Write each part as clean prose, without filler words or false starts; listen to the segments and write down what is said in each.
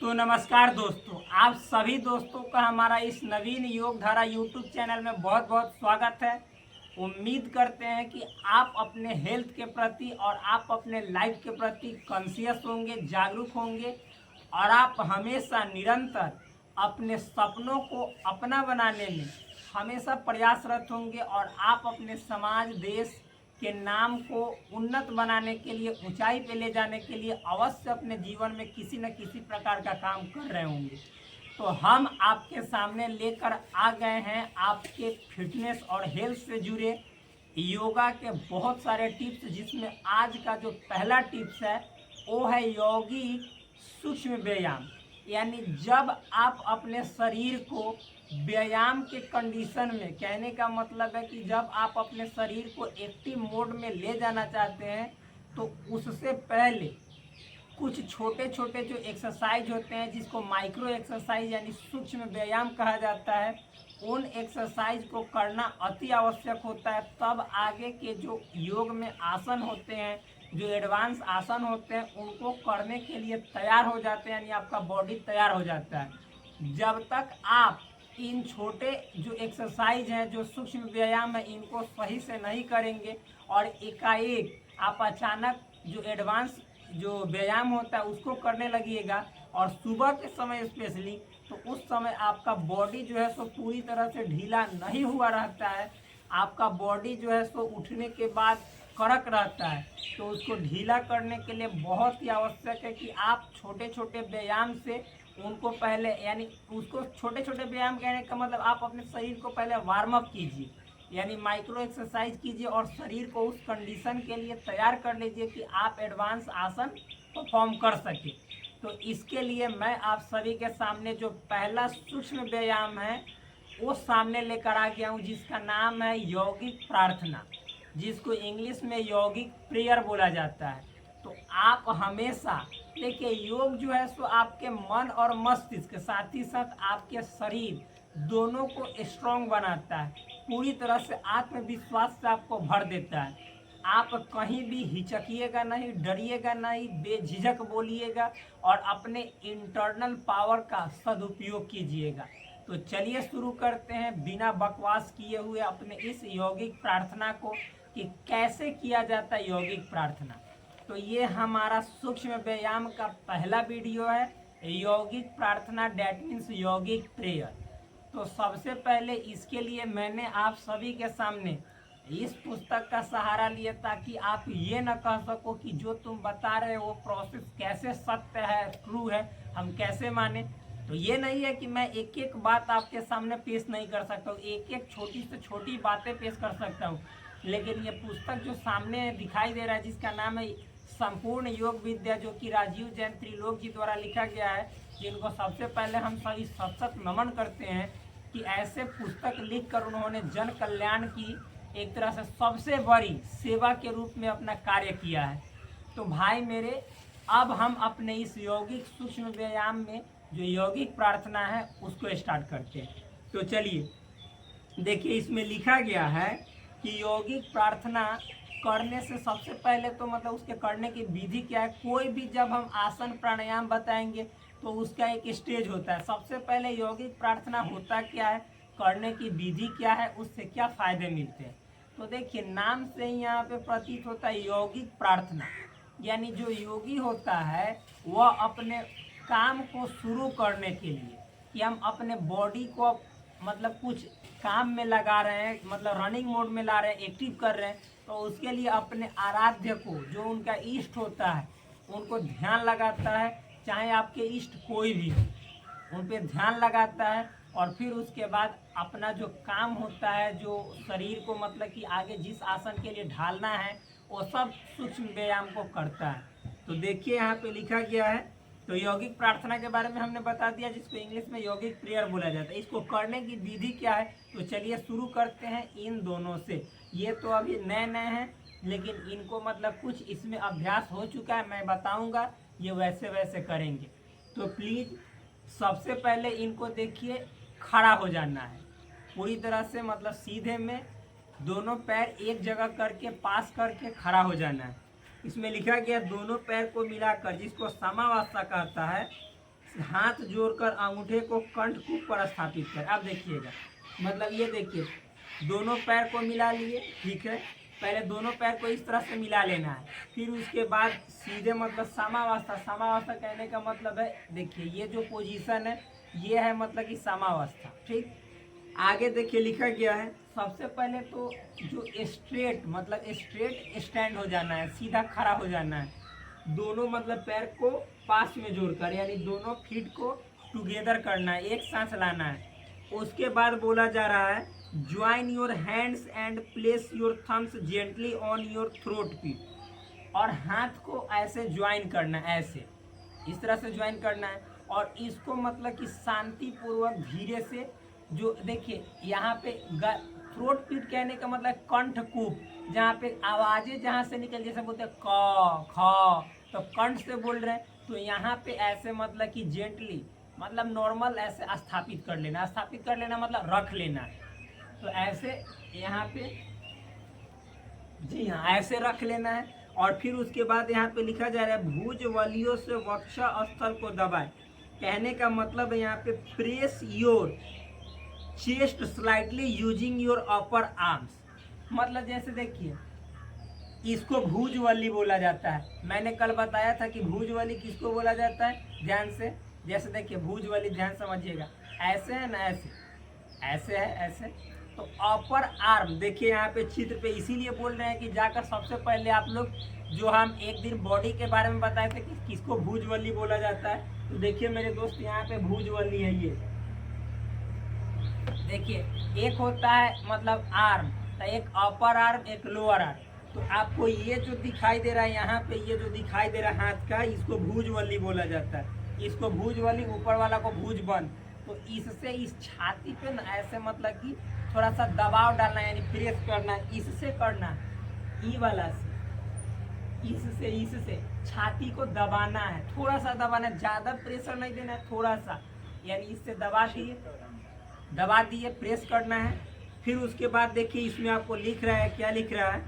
तो नमस्कार दोस्तों, आप सभी दोस्तों का हमारा इस नवीन योग धारा यूट्यूब चैनल में बहुत बहुत स्वागत है। उम्मीद करते हैं कि आप अपने हेल्थ के प्रति और आप अपने लाइफ के प्रति कॉन्शियस होंगे, जागरूक होंगे और आप हमेशा निरंतर अपने सपनों को अपना बनाने में हमेशा प्रयासरत होंगे और आप अपने समाज देश के नाम को उन्नत बनाने के लिए, ऊंचाई पे ले जाने के लिए अवश्य अपने जीवन में किसी न किसी प्रकार का काम कर रहे होंगे। तो हम आपके सामने लेकर आ गए हैं आपके फिटनेस और हेल्थ से जुड़े योगा के बहुत सारे टिप्स, जिसमें आज का जो पहला टिप्स है वो है यौगिक सूक्ष्म व्यायाम। यानी जब आप अपने शरीर को व्यायाम के कंडीशन में, कहने का मतलब है कि जब आप अपने शरीर को एक्टिव मोड में ले जाना चाहते हैं तो उससे पहले कुछ छोटे छोटे जो एक्सरसाइज होते हैं जिसको माइक्रो एक्सरसाइज यानी सूक्ष्म व्यायाम कहा जाता है, उन एक्सरसाइज को करना अति आवश्यक होता है। तब आगे के जो योग में आसन होते हैं, जो एडवांस आसन होते हैं, उनको करने के लिए तैयार हो जाते हैं, यानी आपका बॉडी तैयार हो जाता है। जब तक आप इन छोटे जो एक्सरसाइज हैं, जो सूक्ष्म व्यायाम है, इनको सही से नहीं करेंगे और एकाएक आप अचानक जो एडवांस जो व्यायाम होता है उसको करने लगिएगा और सुबह के समय स्पेशली, तो उस समय आपका बॉडी जो है सो पूरी तरह से ढीला नहीं हुआ रहता है। आपका बॉडी जो है सो उठने के बाद कड़क रहता है। तो उसको ढीला करने के लिए बहुत ही आवश्यक है कि आप छोटे छोटे व्यायाम से उनको पहले, यानी उसको छोटे छोटे व्यायाम कहने का मतलब आप अपने शरीर को पहले वार्म अप कीजिए, यानी माइक्रो एक्सरसाइज कीजिए और शरीर को उस कंडीशन के लिए तैयार कर लीजिए कि आप एडवांस आसन परफॉर्म कर सके। तो इसके लिए मैं आप सभी के सामने जो पहला सूक्ष्म व्यायाम है वो सामने लेकर आ गया हूँ, जिसका नाम है यौगिक प्रार्थना, जिसको इंग्लिश में यौगिक प्रेयर बोला जाता है। तो आप हमेशा देखिए, योग जो है सो आपके मन और मस्तिष्क के साथ ही साथ आपके शरीर दोनों को स्ट्रॉन्ग बनाता है, पूरी तरह से आत्मविश्वास से आपको भर देता है। आप कहीं भी हिचकिएगा नहीं, डरिएगा नहीं, बेझिझक बोलिएगा और अपने इंटरनल पावर का सदुपयोग कीजिएगा। तो चलिए शुरू करते हैं बिना बकवास किए हुए अपने इस यौगिक प्रार्थना को, कि कैसे किया जाता है यौगिक प्रार्थना। तो ये हमारा सूक्ष्म व्यायाम का पहला वीडियो है, यौगिक प्रार्थना, डेट मीन्स यौगिक प्रेयर। तो सबसे पहले इसके लिए मैंने आप सभी के सामने इस पुस्तक का सहारा लिया, ताकि आप ये न कह सको कि जो तुम बता रहे हो वो प्रोसेस कैसे सत्य है, ट्रू है, हम कैसे माने। तो ये नहीं है कि मैं एक एक बात आपके सामने पेश नहीं कर सकता हूँ, एक एक छोटी से छोटी बातें पेश कर सकता हूँ, लेकिन ये पुस्तक जो सामने दिखाई दे रहा है, जिसका नाम है संपूर्ण योग विद्या, जो कि राजीव जैन त्रिलोक जी द्वारा लिखा गया है, जिनको सबसे पहले हम सभी सत नमन करते हैं कि ऐसे पुस्तक लिखकर उन्होंने जन कल्याण की एक तरह से सबसे बड़ी सेवा के रूप में अपना कार्य किया है। तो भाई मेरे, अब हम अपने इस यौगिक सूक्ष्म व्यायाम में जो यौगिक प्रार्थना है उसको स्टार्ट करते हैं। तो चलिए देखिए, इसमें लिखा गया है कि यौगिक प्रार्थना करने से सबसे पहले तो मतलब उसके करने की विधि क्या है। कोई भी जब हम आसन प्राणायाम बताएंगे तो उसका एक स्टेज होता है। सबसे पहले यौगिक प्रार्थना होता क्या है, करने की विधि क्या है, उससे क्या फायदे मिलते हैं। तो देखिए, नाम से ही यहाँ पे प्रतीत होता है यौगिक प्रार्थना, यानी जो योगी होता है वह अपने काम को शुरू करने के लिए, कि हम अपने बॉडी को मतलब कुछ काम में लगा रहे हैं, मतलब रनिंग मोड में ला रहे हैं, एक्टिव कर रहे हैं, तो उसके लिए अपने आराध्य को, जो उनका इष्ट होता है, उनको ध्यान लगाता है। चाहे आपके इष्ट कोई भी हो, उन पर ध्यान लगाता है और फिर उसके बाद अपना जो काम होता है, जो शरीर को मतलब कि आगे जिस आसन के लिए ढालना है, वो सब सूक्ष्म व्यायाम को करता है। तो देखिए यहाँ पे लिखा गया है, तो यौगिक प्रार्थना के बारे में हमने बता दिया, जिसको इंग्लिश में यौगिक प्रेयर बोला जाता है। इसको करने की विधि क्या है, तो चलिए शुरू करते हैं इन दोनों से। ये तो अभी नए नए हैं, लेकिन इनको मतलब कुछ इसमें अभ्यास हो चुका है, मैं बताऊंगा, ये वैसे वैसे करेंगे। तो प्लीज़ सबसे पहले इनको देखिए, खड़ा हो जाना है पूरी तरह से, मतलब सीधे में दोनों पैर एक जगह करके पास करके खड़ा हो जाना है। इसमें लिखा गया दोनों पैर को मिलाकर, जिसको समावस्था कहता है, हाथ जोड़कर अंगूठे को कंठकूप पर स्थापित कर। अब देखिएगा, मतलब ये देखिए, दोनों पैर को मिला लिए, ठीक है, पहले दोनों पैर को इस तरह से मिला लेना है, फिर उसके बाद सीधे मतलब सामावस्था। सामावस्था कहने का मतलब है, देखिए ये जो पोजीशन है ये है मतलब कि सामावस्था, ठीक। आगे देखिए लिखा गया है, सबसे पहले तो जो स्ट्रेट मतलब स्ट्रेट स्टैंड हो जाना है, सीधा खड़ा हो जाना है, दोनों मतलब पैर को पास में जोड़कर, यानी दोनों फीट को टुगेदर करना है, एक सांस लाना है। उसके बाद बोला जा रहा है, join your hands and place your thumbs gently on your throat पीट। और हाथ को ऐसे ज्वाइन करना है, ऐसे इस तरह से ज्वाइन करना है, और इसको मतलब कि शांति पूर्वक धीरे से, जो देखिए यहाँ पे थ्रोट पीट कहने का मतलब कंठकूप, जहाँ पे आवाजें जहाँ से निकल, जैसे बोलते हैं क ख, तो कंठ से बोल रहे हैं, तो यहाँ पे ऐसे मतलब कि जेंटली मतलब नॉर्मल ऐसे स्थापित कर लेना। स्थापित कर लेना मतलब रख लेना, तो ऐसे यहाँ पे, जी हाँ, ऐसे रख लेना है। और फिर उसके बाद यहाँ पे लिखा जा रहा है, भुज वलियों से वक्षा स्थल को दबाए। कहने का मतलब है यहाँ पे press your chest slightly using your upper arms. मतलब जैसे देखिए, इसको भुजवली बोला जाता है। मैंने कल बताया था कि भुजवली किसको बोला जाता है, ध्यान से, जैसे देखिए भुजवली, ध्यान समझिएगा, ऐसे है ना, ऐसे ऐसे है, ऐसे। तो अपर आर्म देखिए यहाँ पे चित्र पे, इसीलिए बोल रहे हैं कि जाकर सबसे पहले आप लोग, जो हम एक दिन बॉडी के बारे में बताए थे कि किसको भुजवली बोला जाता है, तो देखिए मेरे दोस्त यहाँ पे भुजवली है। ये देखिए, एक होता है मतलब आर्म, तो एक अपर आर्म, एक लोअर आर्म। तो आपको ये जो दिखाई दे रहा है यहाँ पे, ये जो दिखाई दे रहा है हाथ का, इसको भुजवली बोला जाता है। इसको भुजवली, ऊपर वाला को भुजबंद। तो इससे इस छाती पे ना ऐसे मतलब कि थोड़ा सा दबाव डालना है, यानी प्रेस करना है, इससे करना है, ई वाला से, इससे छाती को दबाना है, थोड़ा सा दबाना है, ज्यादा प्रेशर नहीं देना है, थोड़ा सा, यानी इससे दबा दिए, प्रेस करना है। फिर उसके बाद देखिए इसमें आपको लिख रहा है, क्या लिख रहा है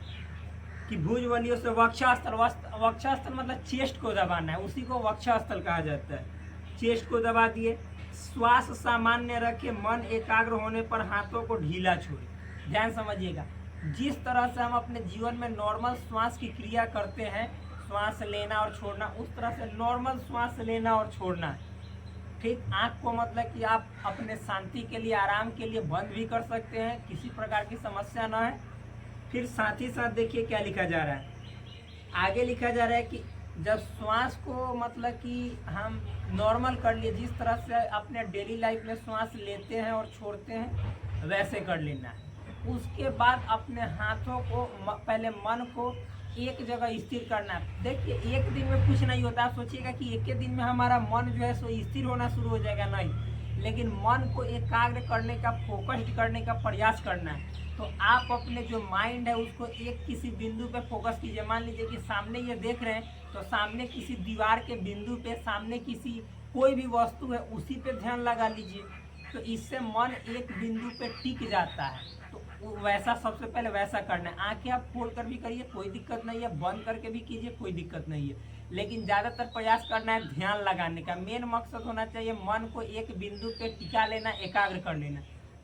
कि भुजवलियों से वक्षास्थल। वक्षास्थल मतलब चेस्ट को दबाना है, उसी को वक्षास्थल कहा जाता है। चेस्ट को दबा दिए, श्वास सामान्य रखे, मन एकाग्र होने पर हाथों को ढीला छोड़े। ध्यान समझिएगा, जिस तरह से हम अपने जीवन में नॉर्मल श्वास की क्रिया करते हैं, श्वास लेना और छोड़ना, उस तरह से नॉर्मल श्वास लेना और छोड़ना है, ठीक। आँख को मतलब कि आप अपने शांति के लिए, आराम के लिए बंद भी कर सकते हैं, किसी प्रकार की समस्या ना है। फिर साथ ही साथ देखिए क्या लिखा जा रहा है, आगे लिखा जा रहा है कि जब श्वास को मतलब कि हम नॉर्मल कर लिए, जिस तरह से अपने डेली लाइफ में श्वास लेते हैं और छोड़ते हैं, वैसे कर लेना है। उसके बाद अपने हाथों को, पहले मन को एक जगह स्थिर करना है। देखिए एक दिन में कुछ नहीं होता, आप सोचिएगा कि एक ही दिन में हमारा मन जो है सो स्थिर होना शुरू हो जाएगा, नहीं, लेकिन मन को एकाग्र करने का, फोकस्ड करने का प्रयास करना है। तो आप अपने जो माइंड है उसको एक किसी बिंदु पे फोकस कीजिए। मान लीजिए कि सामने ये देख रहे हैं, तो सामने किसी दीवार के बिंदु पे, सामने किसी कोई भी वस्तु है, उसी पे ध्यान लगा लीजिए, तो इससे मन एक बिंदु पे टिक जाता है। तो वैसा सबसे पहले वैसा करना है। आंखें आप खोल कर भी करिए, कोई दिक्कत नहीं है, बंद करके भी कीजिए, कोई दिक्कत नहीं है, लेकिन ज़्यादातर प्रयास करना है ध्यान लगाने का। मेन मकसद होना चाहिए मन को एक बिंदु पे टिका लेना, एकाग्र कर लेना।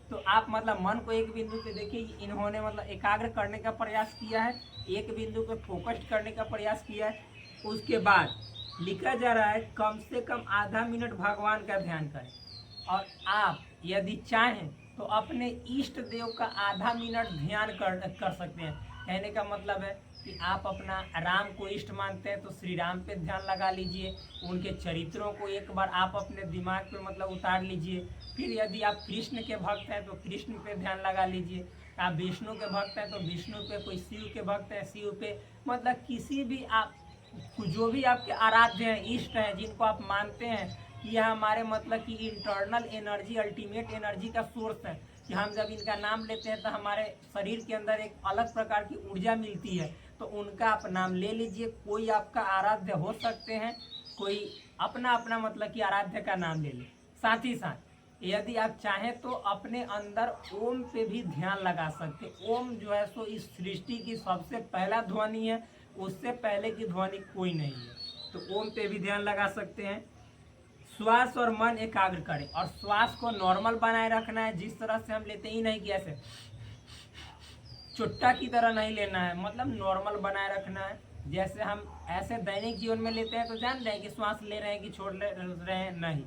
तो आप मतलब मन को एक बिंदु पे देखिए, इन्होंने मतलब एकाग्र करने का प्रयास किया है, एक बिंदु पे फोकस्ड करने का प्रयास किया है। उसके बाद लिखा जा रहा है, कम से कम आधा मिनट भगवान का ध्यान करें, और आप यदि चाहें तो अपने इष्ट देव का आधा मिनट ध्यान कर सकते हैं। कहने का मतलब है कि आप अपना राम को इष्ट मानते हैं, तो श्री राम पे ध्यान लगा लीजिए, उनके चरित्रों को एक बार आप अपने दिमाग पे मतलब उतार लीजिए। फिर यदि आप कृष्ण के भक्त हैं तो कृष्ण पे ध्यान लगा लीजिए, आप विष्णु के भक्त हैं तो विष्णु पे, कोई शिव के भक्त हैं शिव पे, मतलब किसी भी आप, जो भी आपके आराध्य हैं, इष्ट हैं, जिनको आप मानते हैं कि यह हमारे मतलब कि इंटरनल एनर्जी, अल्टीमेट एनर्जी का सोर्स है, कि हम जब इनका नाम लेते हैं तो हमारे शरीर के अंदर एक अलग प्रकार की ऊर्जा मिलती है, तो उनका आप नाम ले लीजिए। कोई आपका आराध्य हो सकते हैं, कोई अपना अपना मतलब कि आराध्य का नाम ले ले। साथ ही साथ यदि आप चाहें तो अपने अंदर ओम पे भी ध्यान लगा सकते। ओम जो है सो इस सृष्टि की सबसे पहला ध्वनि है, उससे पहले की ध्वनि कोई नहीं है, तो ओम पे भी ध्यान लगा सकते हैं। श्वास और मन एकाग्र करें और श्वास को नॉर्मल बनाए रखना है। जिस तरह से हम लेते ही नहीं कि ऐसे चुट्टा की तरह नहीं लेना है, मतलब नॉर्मल बनाए रखना है। जैसे हम ऐसे दैनिक जीवन में लेते हैं तो जान रहे हैं कि श्वास ले रहे हैं कि छोड़ रहे हैं, नहीं।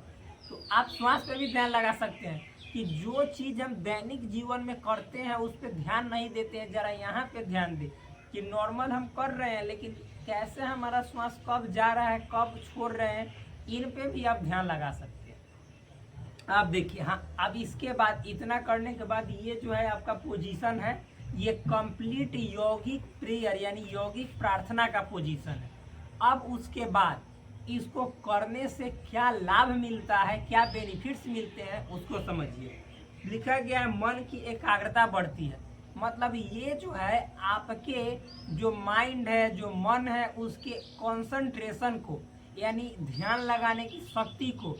तो आप श्वास पे भी ध्यान लगा सकते हैं कि जो चीज़ हम दैनिक जीवन में करते हैं उस पर ध्यान नहीं देते हैं, जरा यहाँ पे ध्यान दें कि नॉर्मल हम कर रहे हैं लेकिन कैसे हमारा श्वास कब जा रहा है कब छोड़ रहे हैं, इन पे भी आप ध्यान लगा सकते हैं। आप देखिए, हाँ, अब इसके बाद इतना करने के बाद ये जो है आपका पोजीशन है, ये कंप्लीट यौगिक प्रेयर यानी यौगिक प्रार्थना का पोजीशन है। अब उसके बाद इसको करने से क्या लाभ मिलता है, क्या बेनिफिट्स मिलते हैं, उसको समझिए। लिखा गया है मन की एकाग्रता बढ़ती है, मतलब ये जो है आपके जो माइंड है, जो मन है, उसके कंसंट्रेशन को यानी ध्यान लगाने की शक्ति को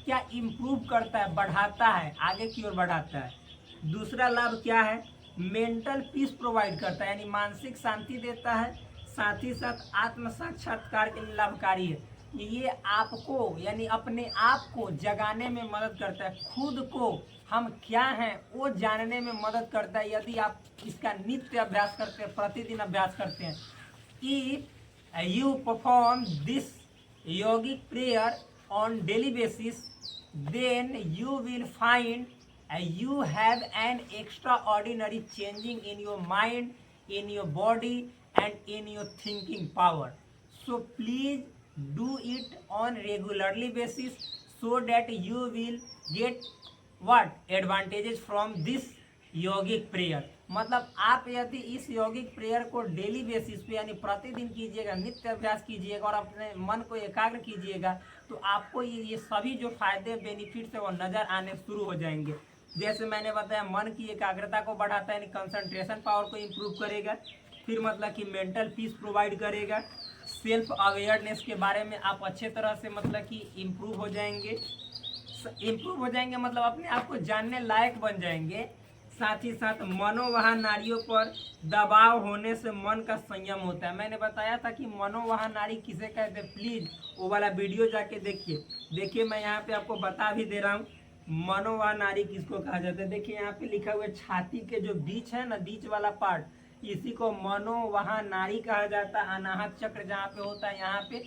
क्या इम्प्रूव करता है, बढ़ाता है, आगे की ओर बढ़ाता है। दूसरा लाभ क्या है, मेंटल पीस प्रोवाइड करता है यानी मानसिक शांति देता है, साथ ही साथ आत्म साक्षात्कार के लिए लाभकारी है। ये आपको यानी अपने आप को जगाने में मदद करता है, खुद को हम क्या हैं वो जानने में मदद करता है। यदि आप इसका नित्य अभ्यास करते हैं, प्रतिदिन अभ्यास करते हैं, if you perform this yogic prayer on daily basis, then you will find you have an extraordinary changing in your mind, in your body and in your thinking power. So please do it on regularly basis so that you will get what advantages from this यौगिक prayer. मतलब आप यदि इस यौगिक prayer को daily basis पे यानी प्रतिदिन कीजिएगा, नित्य अभ्यास कीजिएगा और अपने मन को एकाग्र कीजिएगा, तो आपको ये सभी जो फायदे बेनिफिट्स है वो नज़र आने शुरू हो जाएंगे। जैसे मैंने बताया, मन की एकाग्रता को बढ़ाता है यानी कंसंट्रेशन पावर को इम्प्रूव करेगा, फिर मतलब कि मेंटल पीस प्रोवाइड करेगा, सेल्फ अवेयरनेस के बारे में आप अच्छे तरह से मतलब कि इम्प्रूव हो जाएंगे, मतलब अपने आप को जानने लायक बन जाएंगे। साथ ही साथ मनोवाहन नारियों पर दबाव होने से मन का संयम होता है। मैंने बताया था कि मनोवाहन नारी किसे कहते हैं, प्लीज़ वो वाला वीडियो जाके देखिए। मैं यहाँ पे आपको बता भी दे रहा हूँ मनोवाहन नारी किसको कहा जाता है। देखिए यहाँ पे लिखा हुआ है, छाती के जो बीच है ना, बीच वाला पार्ट, इसी को मनोवाहन नारी कहा जाता है। अनाहत चक्र जहाँ पे होता है यहाँ पे,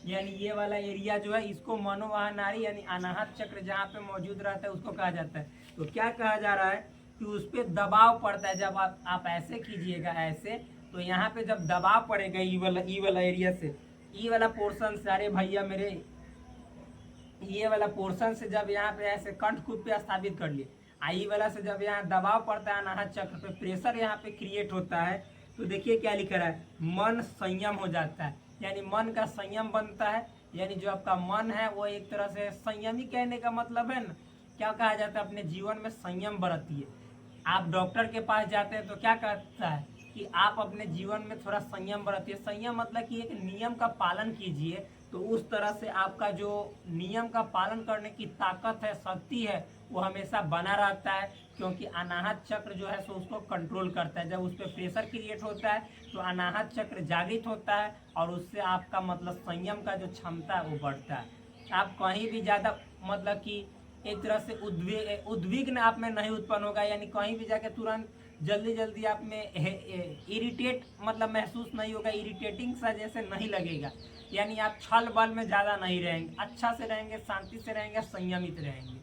यानी ये वाला एरिया जो है इसको मनोवाहन नारी यानी अनाहत चक्र जहाँ पे मौजूद रहता है उसको कहा जाता है। तो क्या कहा जा रहा है कि उस पर दबाव पड़ता है। जब आप ऐसे कीजिएगा, ऐसे, तो यहाँ पे जब दबाव पड़ेगा ई वाला एरिया से, ई वाला पोर्शन से, अरे भैया मेरे, ये वाला पोर्शन से जब यहाँ पे ऐसे कंठ कूप पे स्थापित कर लिए, आई वाला से जब यहाँ दबाव पड़ता है अनाहत चक्र पे, प्रेशर यहाँ पे क्रिएट होता है, तो देखिए क्या लिख रहा है, मन संयम हो जाता है यानी मन का संयम बनता है। यानी जो आपका मन है वो एक तरह से संयमी, कहने का मतलब है ना, क्या कहा जाता है, अपने जीवन में संयम बरतिए। आप डॉक्टर के पास जाते हैं तो क्या कहता है कि आप अपने जीवन में थोड़ा संयम बरतिए। संयम मतलब कि एक नियम का पालन कीजिए, तो उस तरह से आपका जो नियम का पालन करने की ताकत है, शक्ति है, वो हमेशा बना रहता है, क्योंकि अनाहत चक्र जो है सो उसको कंट्रोल करता है। जब उस पर प्रेशर क्रिएट होता है तो अनाहत चक्र जागृत होता है और उससे आपका मतलब संयम का जो क्षमता है वो बढ़ता है। आप कहीं भी ज़्यादा मतलब कि एक तरह से उद्विग्न आप में नहीं उत्पन्न होगा, यानी कहीं भी जाके तुरंत जल्दी आप में इरिटेट मतलब महसूस नहीं होगा, इरिटेटिंग सा जैसे नहीं लगेगा। यानी आप छल बल में ज़्यादा नहीं रहेंगे, अच्छा से रहेंगे, शांति से रहेंगे, संयमित रहेंगे।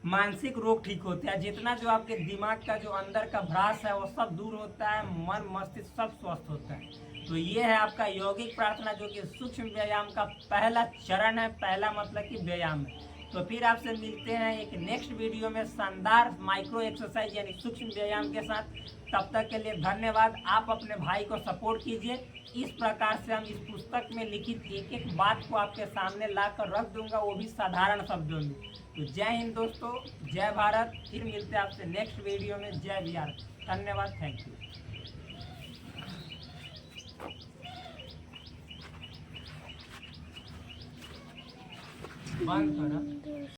मानसिक रोग ठीक होते हैं, जितना जो आपके दिमाग का जो अंदर का भ्रास है वो सब दूर होता है, मन मस्तिष्क सब स्वस्थ होता है। तो ये है आपका यौगिक प्रार्थना, जो कि सूक्ष्म व्यायाम का पहला चरण है, पहला मतलब कि व्यायाम है। तो फिर आपसे मिलते हैं एक नेक्स्ट वीडियो में शानदार माइक्रो एक्सरसाइज यानी सूक्ष्म व्यायाम के साथ। तब तक के लिए धन्यवाद। आप अपने भाई को सपोर्ट कीजिए। इस प्रकार से हम इस पुस्तक में लिखित एक एक बात को आपके सामने लाकर रख दूंगा, वो भी साधारण शब्दों में। तो जय हिंद दोस्तों, जय भारत। फिर मिलते हैं आपसे नेक्स्ट वीडियो में। जय बिहार, धन्यवाद, थैंक यू। बंद करो।